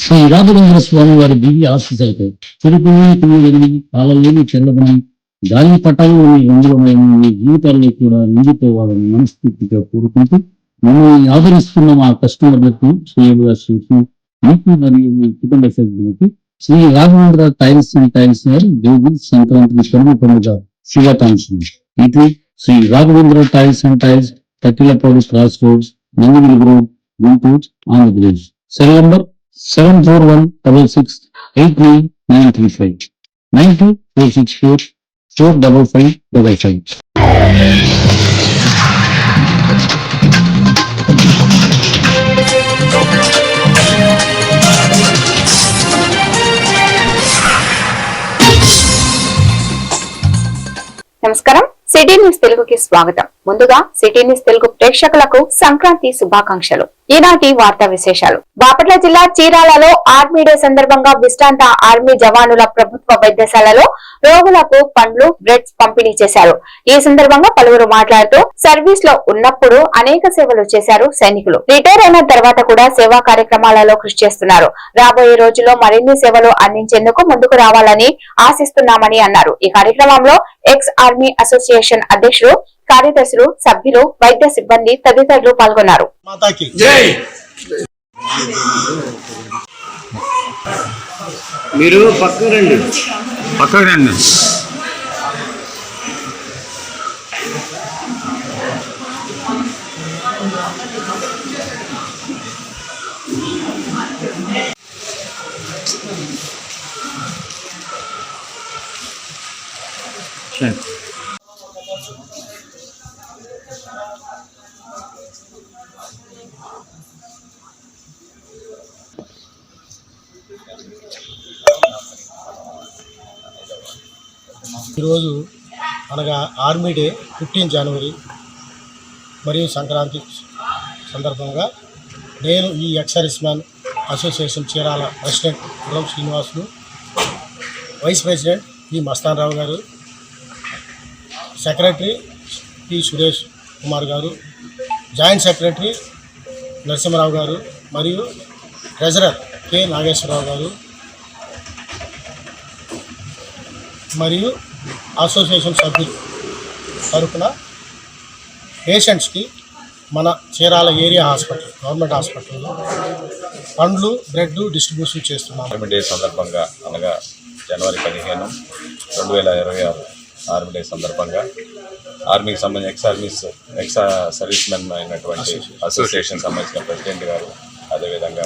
శ్రీ రాఘవేంద్ర స్వామి వారి దివ్య ఆశీస్సులతో తిరుపతి తిరుగుని పాలలోని చెల్లదని గాలి పటాలని రంగులమైన మీ జీవితాల్లో కూడా నిండిపోవాలని మనస్ఫూర్తిగా కోరుకుంటూ మమ్మల్ని ఆదరిస్తున్న మా కస్టమర్లకు శ్రేయులుగా శ్రీకు మీకు మరియు మీ కుటుంబ సభ్యులకు Shri Raghavendra tiles and tiles వారి దేవి సంక్రాంతి కనుమ పండుగ శుభాకాంక్షలు. ఇది Shri Raghavendra tiles and tiles, Kattilapadu cross roads, Nandigiri road, Guntur, Andhra Pradesh. Cell number 7416689935 9246445555. నమస్కారం, సిటీ న్యూస్ తెలుగుకి స్వాగతం. ముందుగా సిటీ న్యూస్ తెలుగు ప్రేక్షకులకు సంక్రాంతి శుభాకాంక్షలు. ఈనాటి వార్తా విశేషాలు. బాపట్ల జిల్లా చీరాలలో ఆర్మీ డే సందర్భంగా విశ్రాంత ఆర్మీ జవానుల ప్రభుత్వ వైద్యశాలలో రోగులకు పండ్లు, బ్రెడ్స్ పంపిణీ చేశారు. ఈ సందర్భంగా పలువురు మాట్లాడుతూ సర్వీస్ లో ఉన్నప్పుడు అనేక సేవలు చేశారు సైనికులు. రిటైర్ అయిన తర్వాత కూడా సేవా కార్యక్రమాలలో కృషి చేస్తున్నారు. రాబోయే రోజుల్లో మరిన్ని సేవలు అందించేందుకు ముందుకు రావాలని ఆశిస్తున్నామని అన్నారు. ఈ కార్యక్రమంలో ఎక్స్ ఆర్మీ అసోసియేషన్ అధ్యక్షుడు, కార్యదర్శులు, సభ్యులు, వైద్య సిబ్బంది తదితరులు పాల్గొన్నారు. మీరు పక్కకు రండి. ఈరోజు అనగా ఆర్మీ డే 15 జనవరి మరియు సంక్రాంతి సందర్భంగా నేను ఈ ex service man association Chirala president Guram Srinivasulu, vice president P Mastan Rao గారు, సెక్రటరీ పి సురేష్ కుమార్ గారు, జాయింట్ సెక్రటరీ నరసింహరావు గారు మరియు ట్రెజరర్ కె నాగేశ్వరరావు గారు మరియు అసోసియేషన్ సభ్యులు తరఫున పేషెంట్స్కి మన చీరాల ఏరియా హాస్పిటల్, గవర్నమెంట్ హాస్పిటల్లో పండ్లు, బ్రెడ్ డిస్ట్రిబ్యూషన్ చేస్తున్నాం. ఆర్మీ డే సందర్భంగా అనగా జనవరి 15, 2026 ఆర్మీ డే సందర్భంగా ఆర్మీకి సంబంధించి ఎక్స్ సర్వీస్ మెన్ అయినటువంటి అసోసియేషన్ సంబంధించిన ప్రెసిడెంట్ గారు, అదేవిధంగా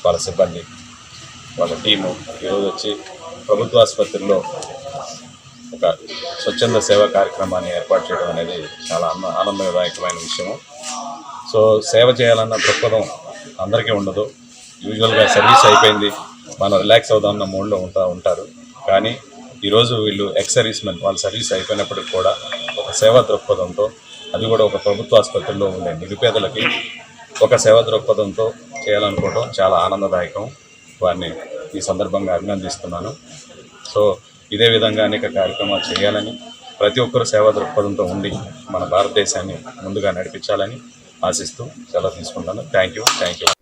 వాళ్ళ సిబ్బంది, వాళ్ళ టీము ఈరోజు వచ్చి ప్రభుత్వ ఆసుపత్రిలో ఒక స్వచ్ఛంద సేవా కార్యక్రమాన్ని ఏర్పాటు చేయడం అనేది చాలా ఆనందదాయకమైన విషయము. సో సేవ చేయాలన్న దృక్పథం అందరికీ ఉండదు. యూజువల్గా సర్వీస్ అయిపోయింది, మనం రిలాక్స్ అవుదామన్న మూడ్లో ఉంటారు. కానీ ఈరోజు వీళ్ళు ఎక్స్ సర్వీస్ మెన్, వాళ్ళ సర్వీస్ అయిపోయినప్పటికి కూడా ఒక సేవా దృక్పథంతో, అది కూడా ఒక ప్రభుత్వ ఆసుపత్రిలో ఉండే నిరుపేదలకి ఒక సేవా దృక్పథంతో చేయాలనుకోవడం చాలా ఆనందదాయకం. వారిని ఈ సందర్భంగా అభినందిస్తున్నాను. సో ఇదే విధంగా అనేక కార్యక్రమాలు చేయాలని, ప్రతి ఒక్కరు సేవా దృక్పథంతో ఉండి మన భారతదేశాన్ని ముందుగా నడిపించాలని ఆశిస్తూ సెలవు తీసుకుంటాను. Thank you.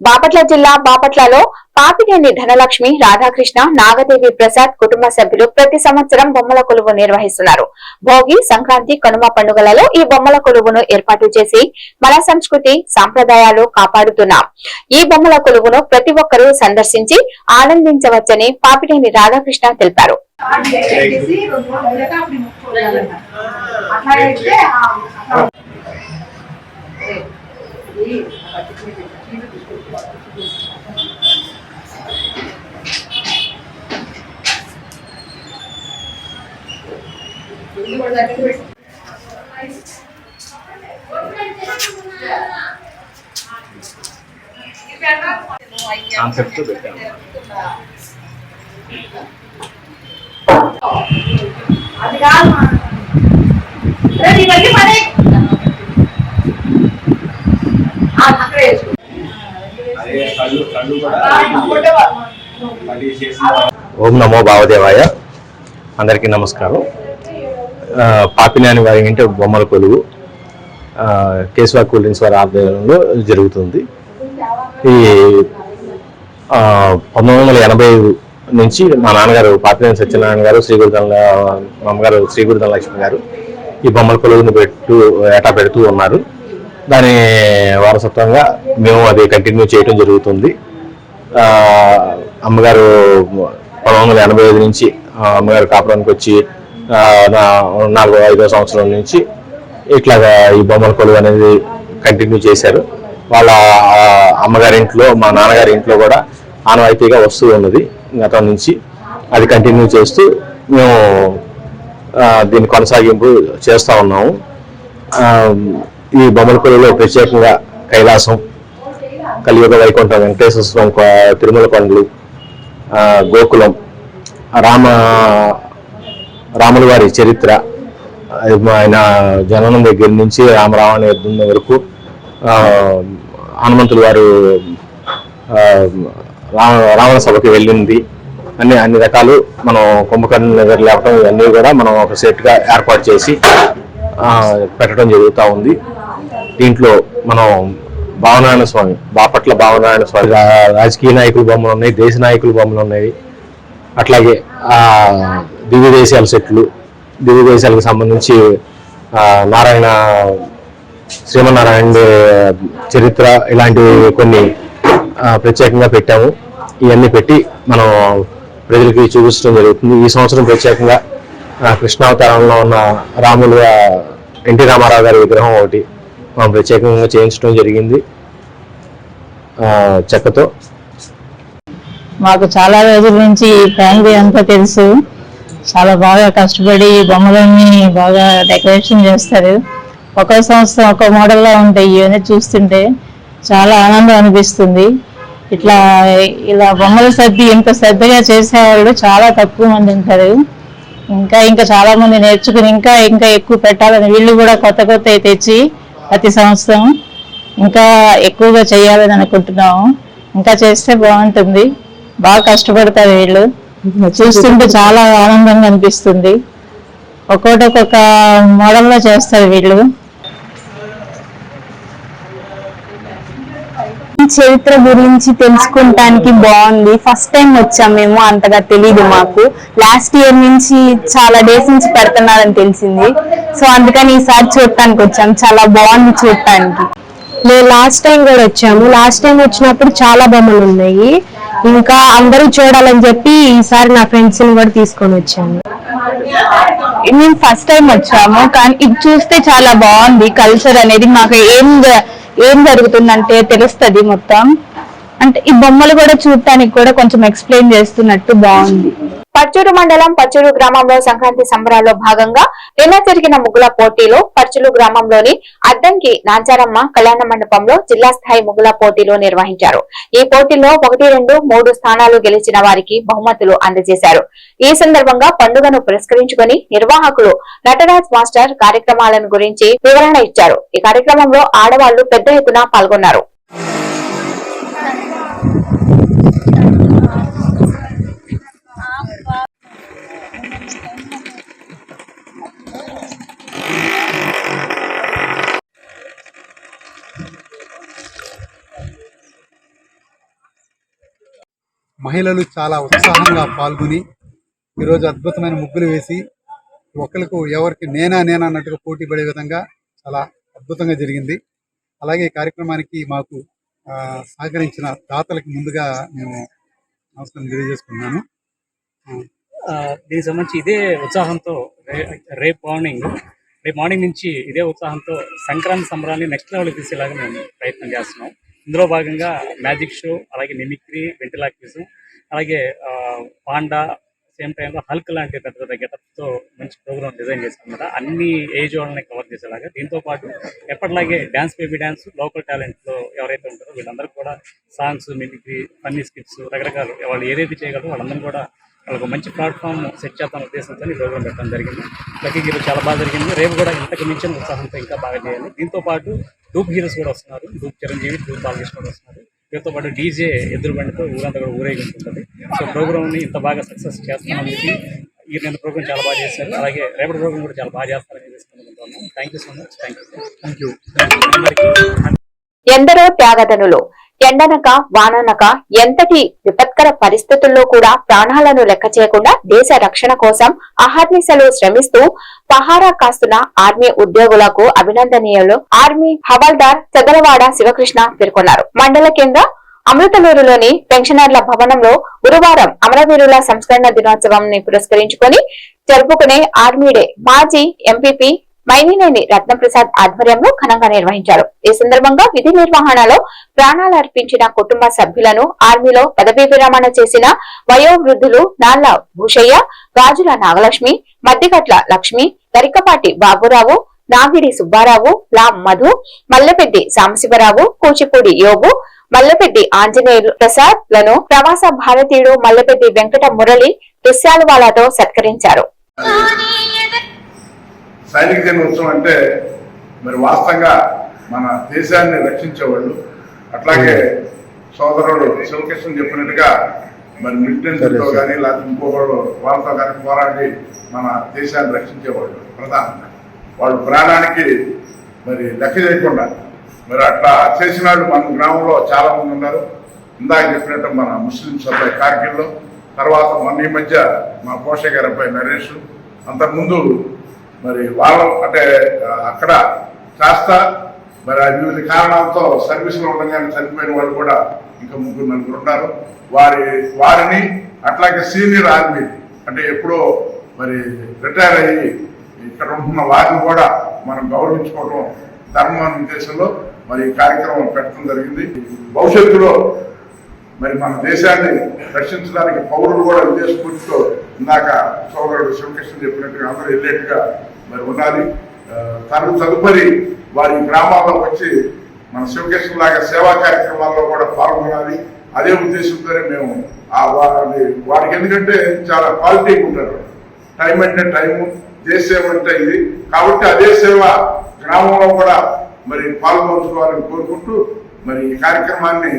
బాపట్ల జిల్లా బాపట్లలో పాపినేని ధనలక్ష్మి, రాధాకృష్ణ, నాగదేవి ప్రసాద్ కుటుంబ సభ్యులు ప్రతి సంవత్సరం బొమ్మల కొలువు నిర్వహిస్తున్నారు. భోగి, సంక్రాంతి, కనుమ పండుగలలో ఈ బొమ్మల కొలువును ఏర్పాటు చేసి మన సంస్కృతి సాంప్రదాయాలు కాపాడుతున్నాం. ఈ బొమ్మల కొలువును ప్రతి ఒక్కరూ సందర్శించి ఆనందించవచ్చని పాపినేని రాధాకృష్ణ తెలిపారు. కాన్సెప్ట్ పెట్టాము. ఓం నమో భావదేవాయ. అందరికీ నమస్కారం. పాపినేని వారి ఇంటి బొమ్మల కొలువు కేశవ కూల్ డ్రింక్స్ వారి ఆధ్వర్యంలో జరుగుతుంది. ఈ 1985 నుంచి మా నాన్నగారు పాపినేని సత్యనారాయణ గారు, శ్రీగురుదల మా అమ్మగారు శ్రీగురుదల లక్ష్మి గారు ఈ బొమ్మల కొలువుని ఏటా పెడుతూ ఉన్నారు. దాని వారసత్వంగా మేము అది కంటిన్యూ చేయడం జరుగుతుంది. అమ్మగారు 1985 నుంచి అమ్మగారు కాపురానికి వచ్చి 4-5 సంవత్సరం నుంచి ఇట్లాగా ఈ బొమ్మల కొలువు అనేది కంటిన్యూ చేశారు. వాళ్ళ అమ్మగారి ఇంట్లో, మా నాన్నగారి ఇంట్లో కూడా ఆనవాయితీగా వస్తూ ఉన్నది. గతం నుంచి అది కంటిన్యూ చేస్తూ మేము దీన్ని కొనసాగింపు చేస్తూ ఉన్నాము. ఈ బొమ్మల కొలువులో ప్రత్యేకంగా కైలాసం, కలియుగ వైకుంఠం, వెంకటేశ్వర స్వామి తిరుమల కొండలు, గోకులం, రాముల వారి చరిత్ర, ఆయన జననం దగ్గర నుంచి రామరావణ యుద్ధం వరకు, హనుమంతులు వారు రావణ సభకి వెళ్ళింది, అన్ని రకాలు మనం కుంభకర్ణ దగ్గర లేవటం, ఇవన్నీ కూడా మనం ఒక సెట్గా ఏర్పాటు చేసి పెట్టడం జరుగుతూ ఉంది. దీంట్లో మనం భావనారాయణ స్వామి, బాపట్ల భావనారాయణ స్వామి రాజకీయ నాయకుల బొమ్మలు ఉన్నాయి, దేశ నాయకుల బొమ్మలు ఉన్నాయి. అట్లాగే దివ్య దేశాల సెట్లు, దివ్య దేశాలకు సంబంధించి శ్రీమన్నారాయణ చరిత్ర ఇలాంటివి కొన్ని ప్రత్యేకంగా పెట్టాము. ఇవన్నీ పెట్టి మనం ప్రజలకి చూపించడం జరుగుతుంది. ఈ సంవత్సరం ప్రత్యేకంగా కృష్ణావతారంలో ఉన్న ఎన్టీ రామారావు గారి విగ్రహం ఒకటి మనం ప్రత్యేకంగా చేయించడం జరిగింది చెక్కతో. మాకు చాలా రోజుల నుంచి ఫ్యామిలీ అంతా తెలుసు. చాలా బాగా కష్టపడి బొమ్మలన్నీ బాగా డెకరేషన్ చేస్తారు. ఒక్కో సంవత్సరం ఒక్కో మోడల్లో ఉంటాయి. ఇవన్నీ చూస్తుంటే చాలా ఆనందం అనిపిస్తుంది. ఇలా బొమ్మల సర్ది ఇంత శ్రద్ధగా చేసేవాళ్ళు చాలా తక్కువ మంది ఉంటారు. ఇంకా చాలా మంది నేర్చుకుని ఇంకా ఎక్కువ పెట్టాలని వీళ్ళు కూడా కొత్త తెచ్చి ప్రతి సంవత్సరం ఇంకా ఎక్కువగా చేయాలని అనుకుంటున్నాము. ఇంకా చేస్తే బాగుంటుంది. బాగా కష్టపడతారు వీళ్ళు. చూస్తుంటే చాలా ఆనందంగా అనిపిస్తుంది. ఒక్కొక్క మోడల్లో చేస్తారు వీళ్ళు. చరిత్ర గురించి తెలుసుకుంటానికి బాగుంది. ఫస్ట్ టైం వచ్చాం మేము, అంతగా తెలీదు మాకు. లాస్ట్ ఇయర్ నుంచి చాలా డేస్ నుంచి పెడుతున్నారని తెలిసింది. సో అందుకని ఈసారి చూడటానికి వచ్చాం. చాలా బాగుంది చూడటానికి. మేము లాస్ట్ టైం కూడా వచ్చాము. లాస్ట్ టైం వచ్చినప్పుడు చాలా బొమ్మలు ఉన్నాయి. ఇంకా అందరూ చూడాలని చెప్పి ఈసారి నా ఫ్రెండ్స్ ని కూడా తీసుకొని వచ్చాము. మేము ఫస్ట్ టైం వచ్చాము, కానీ ఇది చూస్తే చాలా బాగుంది. కల్చర్ అనేది మాకు ఏం జరుగుతుందంటే తెలుస్తుంది మొత్తం. అంటే ఈ బొమ్మలు కూడా చూడటానికి కూడా కొంచెం ఎక్స్ప్లెయిన్ చేస్తున్నట్టు బాగుంది. పర్చూరు మండలం పర్చూరు గ్రామంలో సంక్రాంతి సంబరాల్లో భాగంగా నిన్న జరిగిన ముగ్గుల పోటీలో పర్చూరు గ్రామంలోని అద్దంకి నాంచారమ్మ కళ్యాణ మండపంలో జిల్లా స్థాయి ముగ్గుల పోటీలు నిర్వహించారు. ఈ పోటీలో 1, 2, 3 స్థానాలు గెలిచిన వారికి బహుమతులు అందజేశారు. ఈ సందర్భంగా పండుగను పురస్కరించుకుని నిర్వాహకులు నటరాజ్ మాస్టర్ కార్యక్రమాలను గురించి వివరణ ఇచ్చారు. ఈ కార్యక్రమంలో ఆడవాళ్లు పెద్ద ఎత్తున పాల్గొన్నారు. మహిళలు చాలా ఉత్సాహంగా పాల్గొని ఈరోజు అద్భుతమైన ముగ్గులు వేసి ఒకరికి ఎవరికి నేనా అన్నట్టుగా పోటీ పడే విధంగా చాలా అద్భుతంగా జరిగింది. అలాగే ఈ కార్యక్రమానికి మాకు సహకరించిన దాతలకు ముందుగా మేము నమస్కారం తెలియజేసుకున్నాను. దీనికి సంబంధించి ఇదే ఉత్సాహంతో రేపు మార్నింగ్ నుంచి ఇదే ఉత్సాహంతో సంక్రాంతి సంబరాన్ని నెక్స్ట్ లెవెల్కి తీసేలాగా మేము ప్రయత్నం చేస్తున్నాం. ఇందులో భాగంగా మ్యాజిక్ షో, అలాగే మిమిక్రీ, వెంటిలాక్విజం, అలాగే పాండా, సేమ్ టైంలో హల్క్ లాంటి పెద్ద పెద్ద గెటప్తో మంచి ప్రోగ్రామ్ డిజైన్ చేస్తామన్నమాట. అన్ని ఏజ్ వాళ్ళని కవర్ చేసేలాగా. దీంతో పాటు ఎప్పటిలాగే డ్యాన్స్, బేబీ డ్యాన్స్, లోకల్ టాలెంట్లో ఎవరైతే ఉంటారో వీళ్ళందరూ కూడా సాంగ్స్, మిమిక్రీ, ఫన్నీ స్కిట్స్, రకరకాలు వాళ్ళు ఏదైతే చేయగలరో వాళ్ళందరూ కూడా వాళ్ళకు మంచి ప్లాట్ఫామ్ సెట్ చేస్తామన్న ఉద్దేశంతో ఈ ప్రోగ్రామ్ పెట్టడం జరిగింది. లక్కీగా ఈరోజు చాలా బాగా జరిగింది. రేపు కూడా ఇంతకు మించిన ఉత్సాహంతో ఇంకా బాగా చేయాలి. దీంతో పాటు డూప్ హీరోస్ కూడా వస్తున్నారు. డూప్ చిరంజీవి, డూప్ బాలకృష్ణ కూడా వస్తున్నారు. వీటితో పాటు డీజే ఎదురు బండితో ఊరంతా కూడా ఊరేగించుంటుంది. సో ప్రోగ్రామ్ని ఇంత బాగా సక్సెస్ చేస్తామని ఈ రెండు ప్రోగ్రామ్ చాలా బాగా చేశారు. అలాగే రేపటి ప్రోగ్రామ్ కూడా చాలా బాగా చేస్తారని తెలుసుకుంటున్నాను. Thank you so much. Thank you. ఎందరో త్యాగధనులు ఎండనక వాననక ఎంతటి విపత్కర పరిస్థితుల్లో కూడా ప్రాణాలను లెక్క చేయకుండా దేశ రక్షణ కోసం అహర్నిశలు శ్రమిస్తూ పహారా కాస్తున్న ఆర్మీ ఉద్యోగులకు అభినందనీయులు ఆర్మీ హవాల్దార్ చదలవాడ శివకృష్ణ పేర్కొన్నారు. మండల కేంద్ర అమృతలూరులోని పెన్షనర్ల భవనంలో గురువారం అమరవీరుల సంస్కరణ దినోత్సవాన్ని పురస్కరించుకుని జరుపుకునే ఆర్మీ డే మాజీ ఎంపీపీ మైనినేని రత్నప్రసాద్ ఆధ్వర్యంలో ఘనంగా నిర్వహించారు. ఈ సందర్భంగా విధి నిర్వహణలో ప్రాణాలు అర్పించిన కుటుంబ సభ్యులను, ఆర్మీలో పదవీ విరమణ చేసిన వయోవృద్ధులు నాళ్ల భూషయ్య, గాజుల నాగలక్ష్మి, మద్దిగట్ల లక్ష్మి, గరికపాటి బాబురావు, నాగిడి సుబ్బారావు, లా మధు, మల్లెపెద్ది సాంబశివరావు, కూచిపూడి యోగు, మల్లెపెద్ది ఆంజనేయులు ప్రసాద్ లను ప్రవాస భారతీయుడు మల్లెపెద్ది వెంకట మురళి దుశ్శాలువాలతో సత్కరించారు. సైనిక దినోత్సవం అంటే మరి వాస్తవంగా మన దేశాన్ని రక్షించేవాళ్ళు. అట్లాగే సోదరుడు శివకృష్ణ చెప్పినట్టుగా మరి మిలిటెంట్తో కానీ లేకపోతే ఇంకొకళ్ళు వాళ్ళతో కానీ పోరాడి మన దేశాన్ని రక్షించేవాళ్ళు. ప్రధానంగా వాళ్ళు ప్రాణానికి మరి లెక్క చేయకుండా మరి అట్లా చేసిన వాళ్ళు మన గ్రామంలో చాలా మంది ఉన్నారు. ఇందాక చెప్పినట్టు మన ముస్లింస్ అబ్బాయి కార్గిల్లో, తర్వాత మొన్న ఈ మధ్య మా పోష గారి అబ్బాయి నరేష్, అంతకుముందు మరి వాళ్ళు అంటే అక్కడ కాస్త మరి వివిధ కారణాలతో సర్వీస్లో ఉండగానే చనిపోయిన వాళ్ళు కూడా ఇంకా 3-4 ఉన్నారు. వారిని అట్లాగే సీనియర్ ఆర్మీ అంటే ఎప్పుడో మరి రిటైర్ అయ్యి ఇక్కడ ఉంటున్న వారిని కూడా మనం గౌరవించుకోవడం ధర్మ ఉద్దేశంలో మరి ఈ కార్యక్రమం పెట్టడం జరిగింది. భవిష్యత్తులో మరి మన దేశాన్ని రక్షించడానికి పౌరులు కూడా విదేశ స్ఫూర్తితో ఇందాక సోదరుడు శివకృష్ణ చెప్పినట్టుగా అందరూ వెళ్ళేట్టుగా మరి ఉండాలి. తదుపరి వారి గ్రామాల్లో వచ్చి మన శివకృష్ణ లాగా సేవా కార్యక్రమాల్లో కూడా పాల్గొనాలి. అదే ఉద్దేశంతోనే మేము వారికి ఎందుకంటే చాలా క్వాలిటీ ఉంటారు. టైం అంటే టైము, దేశ సేవ అంటే ఇది. కాబట్టి అదే సేవ గ్రామంలో కూడా మరి పాల్గొంచుకోవాలని కోరుకుంటూ మరి ఈ కార్యక్రమాన్ని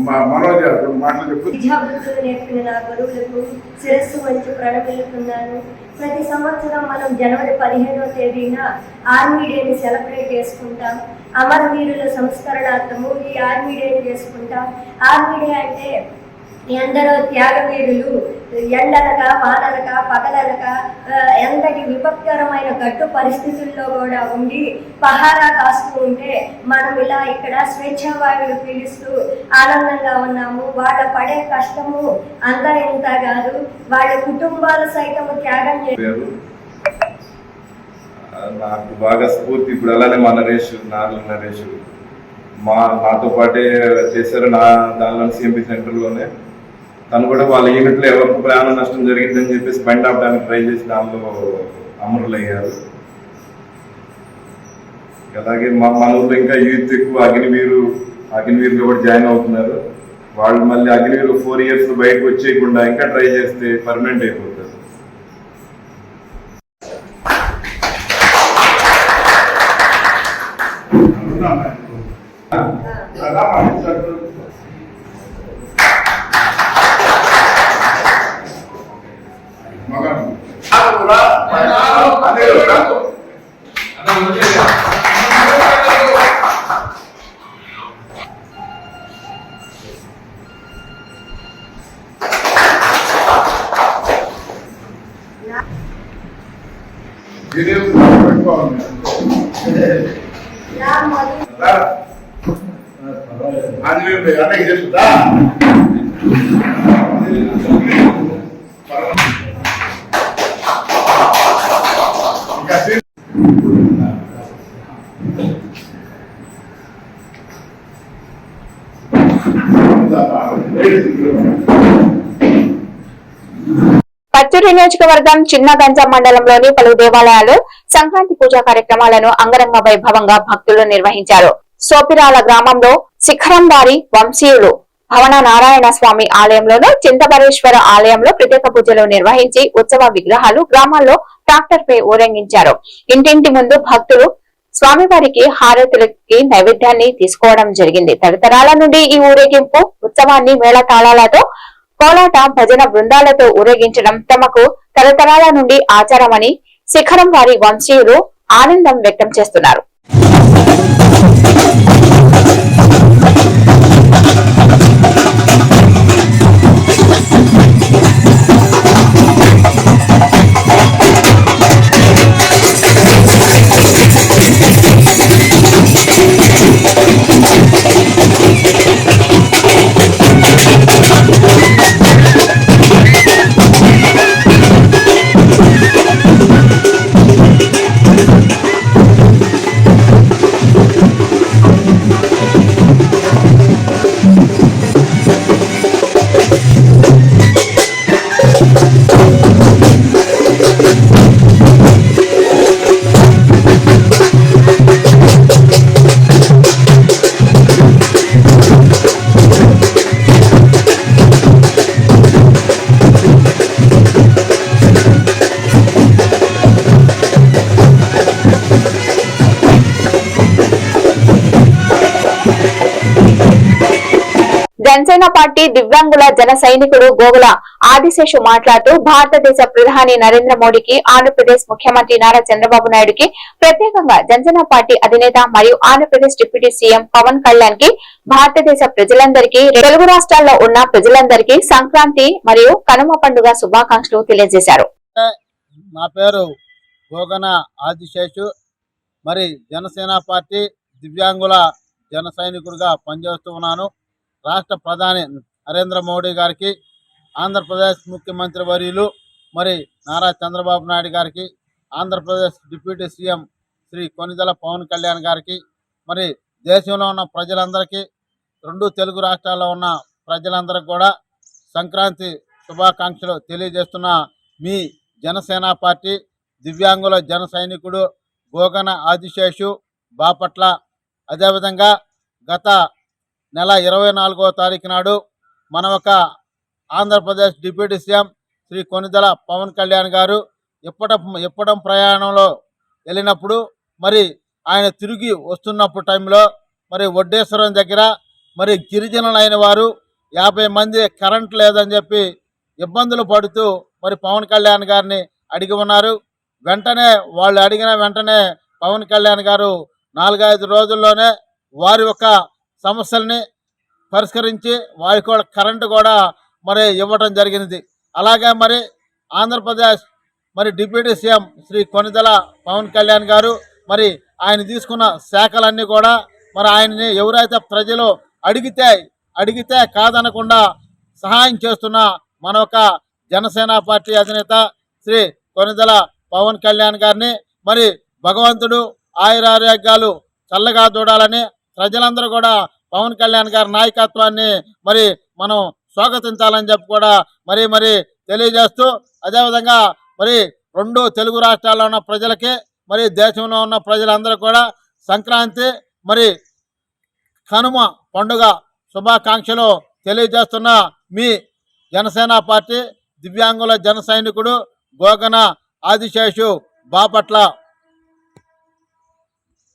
మనోజ్ మాటలు చెప్పు. విద్యాబుద్ధులు నేర్పిన నా గురువులకు శిరస్సు వంచి ప్రణమిల్లుతున్నాను. ప్రతి సంవత్సరం మనం జనవరి 15వ తేదీన ఆర్మీ డేని సెలబ్రేట్ చేసుకుంటాం. అమరవీరుల సంస్కరణార్థము ఈ ఆర్మీ డేని చేసుకుంటాం. ఆర్మీ డే అంటే ఎందరో త్యాగవీరులు ఎండనక వాననక పగలనక ఎంతటి విపత్కరమైన గట్టు పరిస్థితుల్లో కూడా ఉండి పహారా కాస్తూ ఉంటే మనం ఇలా ఇక్కడ స్వేచ్ఛావాయువులు పీలుస్తూ ఆనందంగా ఉన్నాము. వాళ్ళ పడే కష్టము అంతా ఇంత కాదు, వాళ్ళ కుటుంబాలు సైతం త్యాగం చేశారు. నాకు బాగా స్ఫూర్తి ఇప్పుడు అలానే మా నరేష్ నాతో పాటే చేశారు. దానిలో సిఎంపీ సెంటర్లోనే తను కూడా వాళ్ళ యూనిట్లో ఎవరికి ప్రాణ నష్టం జరిగిందని చెప్పేసి బండి ఆపడానికి ట్రై చేసి దానిలో అమరులయ్యారు. అలాగే మన ఊళ్ళో ఇంకా యూత్ ఎక్కువ అగ్నివీరులో కూడా జాయిన్ అవుతున్నారు. వాళ్ళు మళ్ళీ అగ్నివీరు 4 years బయటకు వచ్చేయకుండా ఇంకా ట్రై చేస్తే పర్మనెంట్ అయిపోతుంది. అలాగే చేస్తుందా పచ్చూరు నియోజకవర్గం చిన్నగంజ మండలంలోని పలు దేవాలయాలు సంక్రాంతి పూజా కార్యక్రమాలను అంగరంగ వైభవంగా భక్తులు నిర్వహించారు. సోపిరాల గ్రామంలో శిఖరం వారి వంశీయులు భవన నారాయణ స్వామి ఆలయంలోను, చింతబరేశ్వర ఆలయంలో ప్రత్యేక పూజలు నిర్వహించి ఉత్సవ విగ్రహాలు గ్రామాల్లో ట్రాక్టర్ పై ఊరేగించారు. ఇంటింటి ముందు భక్తులు స్వామివారికి హారతులకి నైవేద్యాన్ని తీసుకోవడం జరిగింది. తరతరాల నుండి ఈ ఊరేగింపు ఉత్సవాన్ని మేళతాళాలతో కోలాట భజన బృందాలతో ఊరేగించడం తమకు తరతరాల నుండి ఆచారమని శిఖరం వారి వంశీయులు ఆనందం వ్యక్తం చేస్తున్నారు. జనసేన పార్టీ దివ్యాంగుల జన సైనికుడు గోగుల ఆదిశేషు మాట్లాడుతూ భారతదేశ ప్రధాని నరేంద్ర మోడీకి ఆంధ్రప్రదేశ్ ముఖ్యమంత్రి నారా చంద్రబాబు నాయుడుకి ప్రత్యేకంగా జనసేన పార్టీ అధినేత మరియు ఆంధ్రప్రదేశ్ డిప్యూటీ సీఎం పవన్ కళ్యాణ్ కి భారతదేశ ప్రజలందరికీ తెలుగు రాష్ట్రాల్లో ఉన్న ప్రజలందరికీ సంక్రాంతి మరియు కనుమ పండుగ శుభాకాంక్షలు తెలియజేశారు. నా పేరు గోగన ఆదిశేషు. మరి జనసేన పార్టీ దివ్యాంగుల జన సైనికుడిగా పనిచేస్తూ ఉన్నాను. రాష్ట్ర ప్రధాని నరేంద్ర మోడీ గారికి, ఆంధ్రప్రదేశ్ ముఖ్యమంత్రి వర్యులు మరి నారా చంద్రబాబు నాయుడు గారికి, ఆంధ్రప్రదేశ్ డిప్యూటీ సీఎం శ్రీ కొనిదెల పవన్ కళ్యాణ్ గారికి, మరి దేశంలో ఉన్న ప్రజలందరికీ, రెండు తెలుగు రాష్ట్రాల్లో ఉన్న ప్రజలందరికీ కూడా సంక్రాంతి శుభాకాంక్షలు తెలియజేస్తున్న మీ జనసేన పార్టీ దివ్యాంగుల జన సైనికుడు గోగన ఆదిశేషు బాపట్ల. అదేవిధంగా గత నెల 24వ తారీఖు నాడు మన ఒక ఆంధ్రప్రదేశ్ డిప్యూటీ సీఎం శ్రీ కొనిదెల పవన్ కళ్యాణ్ గారు ఇప్పటం ప్రయాణంలో వెళ్ళినప్పుడు మరి ఆయన తిరిగి వస్తున్నప్పుడు టైంలో మరి వడ్డేశ్వరం దగ్గర మరి గిరిజనులైన వారు 50 మంది కరెంట్ లేదని చెప్పి ఇబ్బందులు పడుతూ మరి పవన్ కళ్యాణ్ గారిని అడిగి ఉన్నారు. వెంటనే వాళ్ళు అడిగిన వెంటనే పవన్ కళ్యాణ్ గారు 4-5 రోజుల్లోనే వారి యొక్క సమస్యల్ని పరిష్కరించి వారికి కూడా కరెంటు కూడా మరి ఇవ్వటం జరిగినది. అలాగే మరి ఆంధ్రప్రదేశ్ మరి డిప్యూటీ సీఎం శ్రీ కొనిదెల పవన్ కళ్యాణ్ గారు మరి ఆయన తీసుకున్న శాఖలన్నీ కూడా మరి ఆయన్ని ఎవరైతే ప్రజలు అడిగితే కాదనకుండా సహాయం చేస్తున్న మన ఒక జనసేన పార్టీ అధినేత శ్రీ కొనిదెల పవన్ కళ్యాణ్ గారిని మరి భగవంతుడు ఆయురారోగ్యాలు చల్లగా చూడాలని ప్రజలందరూ కూడా పవన్ కళ్యాణ్ గారి నాయకత్వాన్ని మరి మనం స్వాగతించాలని చెప్పి కూడా మరి తెలియజేస్తూ, అదేవిధంగా మరి రెండు తెలుగు రాష్ట్రాల్లో ఉన్న ప్రజలకి మరి దేశంలో ఉన్న ప్రజలందరూ కూడా సంక్రాంతి మరి కనుమ పండుగ శుభాకాంక్షలు తెలియజేస్తున్న మీ జనసేన పార్టీ దివ్యాంగుల జన సైనికుడు గోగన ఆదిశేషు బాపట్ల.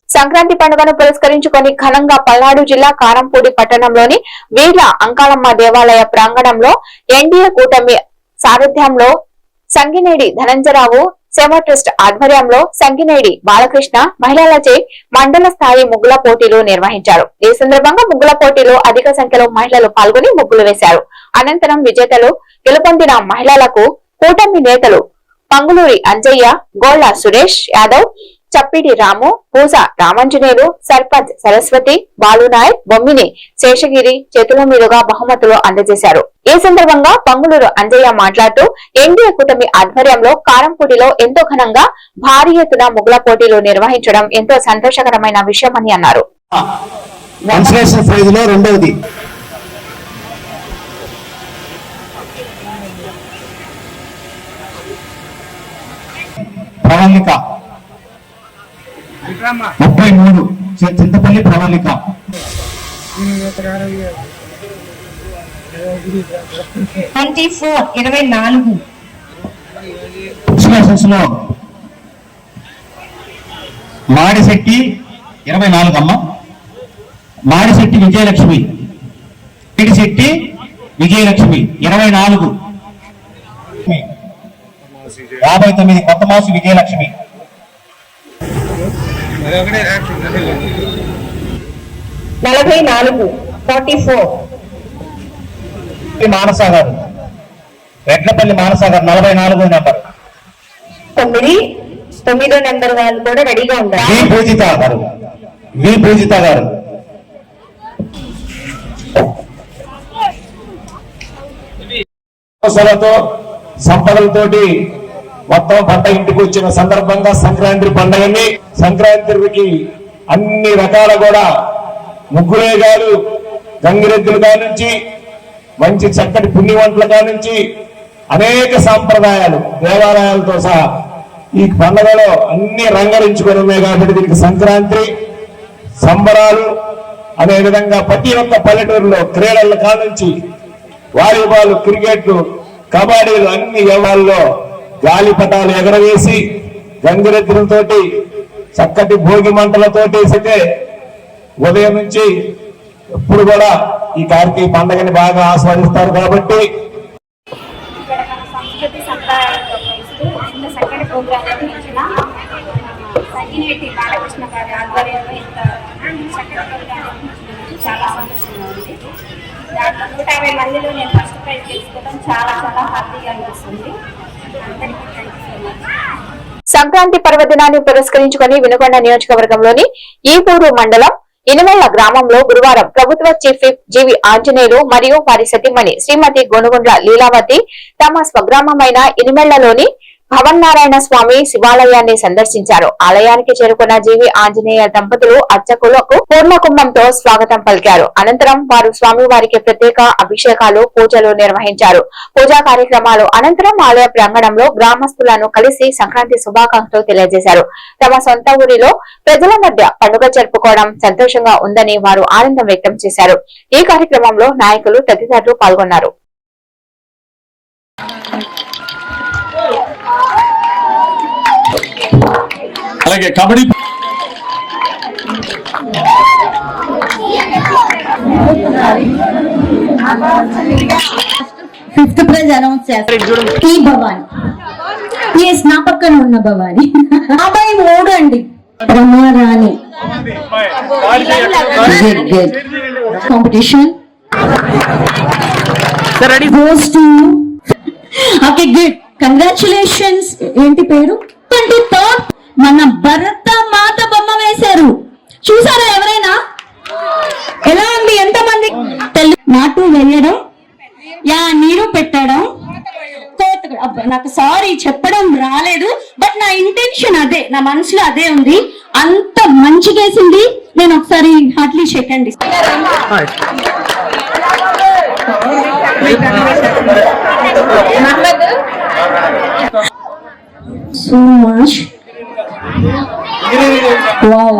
సంక్రాంతి పండుగను పురస్కరించుకొని ఘనంగా పల్నాడు జిల్లా కారంపూడి పట్టణంలోని వీర్ల అంకాలమ్మ దేవాలయ ప్రాంగణంలో ఎన్డీఏ కూటమి సారథ్యంలో సంగినేడి ధనంజరావు సేవా ట్రస్ట్ ఆధ్వర్యంలో సంగినేడి బాలకృష్ణ మహిళలచే మండల స్థాయి ముగ్గుల పోటీలు నిర్వహించారు. ఈ సందర్భంగా ముగ్గుల పోటీలో అధిక సంఖ్యలో మహిళలు పాల్గొని ముగ్గులు వేశారు. అనంతరం విజేతలు గెలుపొందిన మహిళలకు కూటమి నేతలు పంగులూరి అంజయ్య, గోళ్ల సురేష్ యాదవ్, చప్పిడి రాము, పూజ రామంజనేయులు, సర్పంచ్ సరస్వతి, బాలునాయక్, బొమ్మిని శేషగిరి చేతుల మీదుగా బహుమతులు అందజేశారు. ఈ సందర్భంగా పంగులూరు అంజయ్య మాట్లాడుతూ ఎన్డీఏ కూటమి ఆధ్వర్యంలో కారంపూడిలో ఎంతో ఘనంగా భారీ ఎత్తున ముగ్గుల పోటీలు నిర్వహించడం ఎంతో సంతోషకరమైన విషయమని అన్నారు. ప్రణాళిక 33 చింతపల్లి ప్రణాళిక 24 మాడిశెట్టి 24 అమ్మ మాడిశెట్టి విజయలక్ష్మి 24 59 కొత్తమాసి విజయలక్ష్మి 44 మానస గారు రెడ్లపల్లి మానస గారు 44 నెంబర్ 9వ నెంబర్ వాళ్ళు కూడా రెడీగా ఉన్నారు. వి పూజిత గారు సంపదలతోటి మొత్తం పంట ఇంటికి వచ్చిన సందర్భంగా సంక్రాంతి పండుగని సంక్రాంతికి అన్ని రకాల కూడా ముగ్గులే కాదు గంగిరెద్దుల కానుంచి మంచి చక్కటి పుణ్య వంటల కానుంచి అనేక సాంప్రదాయాలు దేవాలయాలతో సహా ఈ పండుగలో అన్ని రంగరించుకొని ఉన్నాయి. కాబట్టి దీనికి సంక్రాంతి సంబరాలు అనే విధంగా ప్రతి ఒక్క పల్లెటూరులో క్రీడల కానుంచి వాలీబాల్, క్రికెట్, కబడ్డీలు అన్ని వ్యవహారాల్లో గాలిపటాలు ఎగరవేసి గంగిరెద్దులతోటి చక్కటి భోగి మంటలతోటి ఉదయం నుంచి ఎప్పుడు కూడా ఈ కార్తీక పండుగని బాగా ఆస్వాదిస్తారు కాబట్టి ఇక్కడ మన సంస్కృతి సంప్రదాయాలతో కలిస్తూ చిన్న చక్కటి ప్రోగ్రాం నిర్వహించిన సంగినేటి బాలకృష్ణ గారి ఆధ్వర్యంలో ఇంత చక్కటి ప్రోగ్రాం నిర్వహించినందుకు చాలా సంతోషంగా ఉంది. దాంట్లో 150 మందిలో నేను ఫస్ట్ ప్రైజ్ తీసుకోవడం చాలా చాలా హ్యాపీగా అనిపిస్తుంది. అందరికీ thank you so much. Sankranti పర్వదినాన్ని పురస్కరించుకొని వినుకొండ నియోజకవర్గంలోని ఈపూరు మండలం ఇనిమెళ్ల గ్రామంలో గురువారం ప్రభుత్వ చీఫ్ విప్ జీవి ఆంజనేయులు మరియు వారి సతీమణి శ్రీమతి గొనుగుండ్ల లీలావతి తమ స్వగ్రామమైన ఇనిమెళ్లలోని భవన్నారాయణ స్వామి శివాలయాన్ని సందర్శించారు. ఆలయానికి చేరుకున్న జీవి ఆంజనేయ దంపతులు అర్చకులకు పూర్ణకుంభంతో స్వాగతం పలికారు. అనంతరం వారు స్వామివారికి ప్రత్యేక అభిషేకాలు పూజలు నిర్వహించారు. పూజా కార్యక్రమాలు అనంతరం ఆలయ ప్రాంగణంలో గ్రామస్తులను కలిసి సంక్రాంతి శుభాకాంక్షలు తెలియజేశారు. తమ సొంత ఊరిలో ప్రజల మధ్య పండుగ జరుపుకోవడం సంతోషంగా ఉందని వారు ఆనందం వ్యక్తం చేశారు. ఈ కార్యక్రమంలో నాయకులు తదితరులు పాల్గొన్నారు. అలాగే కబడ్డీ ఫిఫ్త్ ప్రైజ్ అనౌన్స్ చేస్తారు. ఈ భవాని ఎస్ నా పక్కన ఉన్న భవాని అబ్బాయి 3 అండి రమారాణి కాంపిటీషన్ ఓకే గుడ్ కంగ్రాచులేషన్స్. ఏంటి పేరు? మన భరత మాత బొమ్మ వేశారు, చూసారా ఎవరైనా? ఎలా ఉంది? ఎంతమంది? నాటు వేయడం, నీరు పెట్టడం, నాకు సారీ చెప్పడం రాలేదు, బట్ నా ఇంటెన్షన్ అదే, నా మనసులో అదే ఉంది. అంత మంచిగేసింది. నేను ఒకసారి హార్ట్లీ చెక్కండి. So much. Wow.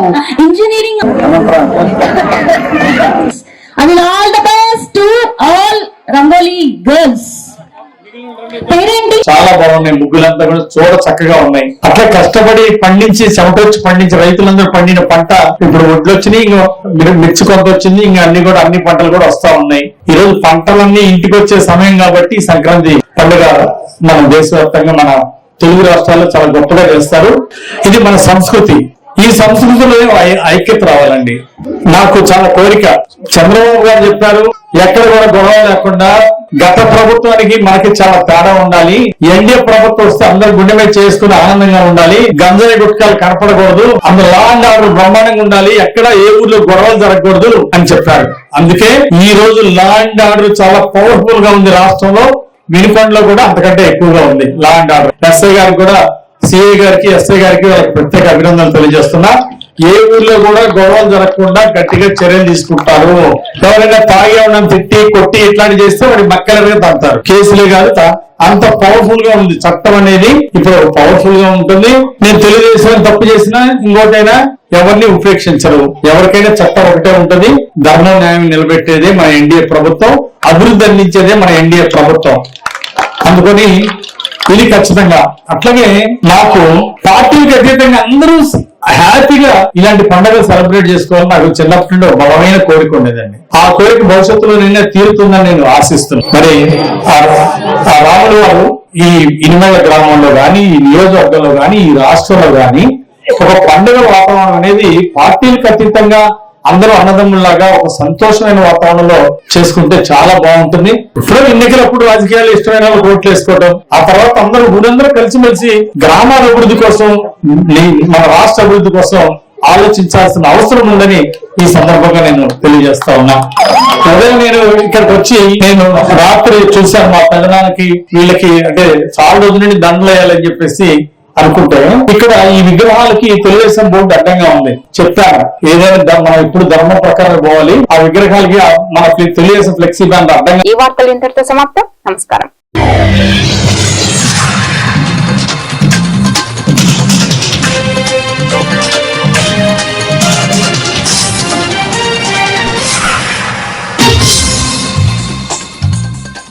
Engineering. I will all the best to all Rangoli girls. చాలా బాగున్నాయి. ముగ్గులంతా కూడా చూడ చక్కగా ఉన్నాయి. అట్లా కష్టపడి పండించి చెమటొచ్చి పండించి రైతులందరూ పండిన పంట ఇప్పుడు ఒడ్లు వచ్చినాయి, ఇంకా మిర్చి కొంత వచ్చింది, ఇంకా అన్ని పంటలు కూడా వస్తా ఉన్నాయి. ఈ రోజు పంటలన్నీ ఇంటికి వచ్చే సమయం కాబట్టి సంక్రాంతి పండుగ మన దేశవ్యాప్తంగా మన తెలుగు రాష్ట్రాల్లో చాలా గొప్పగా చేస్తారు. ఇది మన సంస్కృతి. ఈ సంస్కృతిలో ఐక్యత రావాలండి. నాకు చాలా కోరిక. చంద్రబాబు గారు చెప్పారు, ఎక్కడ కూడా గొడవ లేకుండా గత ప్రభుత్వానికి మనకి చాలా తేడా ఉండాలి, ఎన్డీఏ ప్రభుత్వం వస్తే అందరు గుండె మీద చేసుకుని ఆనందంగా ఉండాలి, గంజాయి గుట్కాలు కనపడకూడదు, అందరు లా అండ్ ఆర్డర్ బ్రహ్మాండంగా ఉండాలి, ఎక్కడ ఏ ఊర్లో గొడవలు జరగకూడదు అని చెప్పారు. అందుకే ఈ రోజు లా అండ్ ఆర్డర్ చాలా పవర్ఫుల్ గా ఉంది రాష్ట్రంలో. వినుకొండలో కూడా అంతకంటే ఎక్కువగా ఉంది లా అండ్ ఆర్డర్. ఎస్ఐ గారికి కూడా, సిఐ గారికి, ఎస్ఐ గారికి ప్రత్యేక అభినందనలు తెలియజేస్తున్నా. ఏ ఊర్లో కూడా గొడవలు జరగకుండా గట్టిగా చర్యలు తీసుకుంటారు. ఎవరైనా తాగి ఉండడం, తిట్టి కొట్టి ఇట్లాంటి చేస్తే వాడి మక్కలగా తాగుతారు. కేసులే కాదు, అంత పవర్ఫుల్ గా ఉంది చట్టం అనేది. ఇప్పుడు పవర్ఫుల్ గా ఉంటుంది. నేను తెలుగుదేశం తప్పు చేసినా ఇంకోటైనా ఎవరిని ఉపేక్షించరు. ఎవరికైనా చట్టం ఒకటే ఉంటది. ధర్మం న్యాయం నిలబెట్టేదే మన ఎన్డీఏ ప్రభుత్వం, అభివృద్ధి అందించేదే మన ఎన్డీఏ ప్రభుత్వం. అందుకని ఇది ఖచ్చితంగా. అట్లాగే నాకు పార్టీకి అతీతంగా అందరూ హ్యాపీగా ఇలాంటి పండుగలు సెలబ్రేట్ చేసుకోవాలని నాకు చిన్నప్పటి నుండి ఒక బలమైన కోరిక ఉండేదండి. ఆ కోరిక భవిష్యత్తులో నిన్న తీరుతుందని నేను ఆశిస్తున్నాను. మరి ఆ రాములు వారు ఈ ఇనిమెళ్ల గ్రామంలో గాని, ఈ నియోజకవర్గంలో గాని, ఈ రాష్ట్రంలో గాని ఒక పండుగ వాతావరణం అనేది పార్టీలకు అతీతంగా అందరూ అన్నదమ్ముల్లాగా ఒక సంతోషమైన వాతావరణంలో చేసుకుంటే చాలా బాగుంటుంది. ఇప్పుడు ఎన్నికలప్పుడు రాజకీయాలు ఇష్టమైన వాళ్ళు ఓట్లు వేసుకోవడం, ఆ తర్వాత ఊరందరూ కలిసిమెలిసి గ్రామాల అభివృద్ధి కోసం, మన రాష్ట్ర అభివృద్ధి కోసం ఆలోచించాల్సిన అవసరం ఉందని ఈ సందర్భంగా నేను తెలియజేస్తా ఉన్నా. ఉదయం నేను ఇక్కడికి వచ్చి నేను రాత్రి చూశాను మా పెదనాన్నకి వీళ్ళకి, అంటే చాలా రోజుల నుండి దండలు వేయాలని చెప్పేసి అనుకుంటే ఇక్కడ ఈ విగ్రహాలకి తెలుగుదేశం బోర్డు అడ్డంగా ఉంది. చెప్తాను, ఏదైనా మనం ఇప్పుడు ధర్మం ప్రకారం పోవాలి, ఆ విగ్రహాలకి మన తెలుగుదేశం ఫ్లెక్సీ బ్యాండ్ అడ్డంగా. ఈ వార్తలు ఇంతటితో సమాప్తం. నమస్కారం.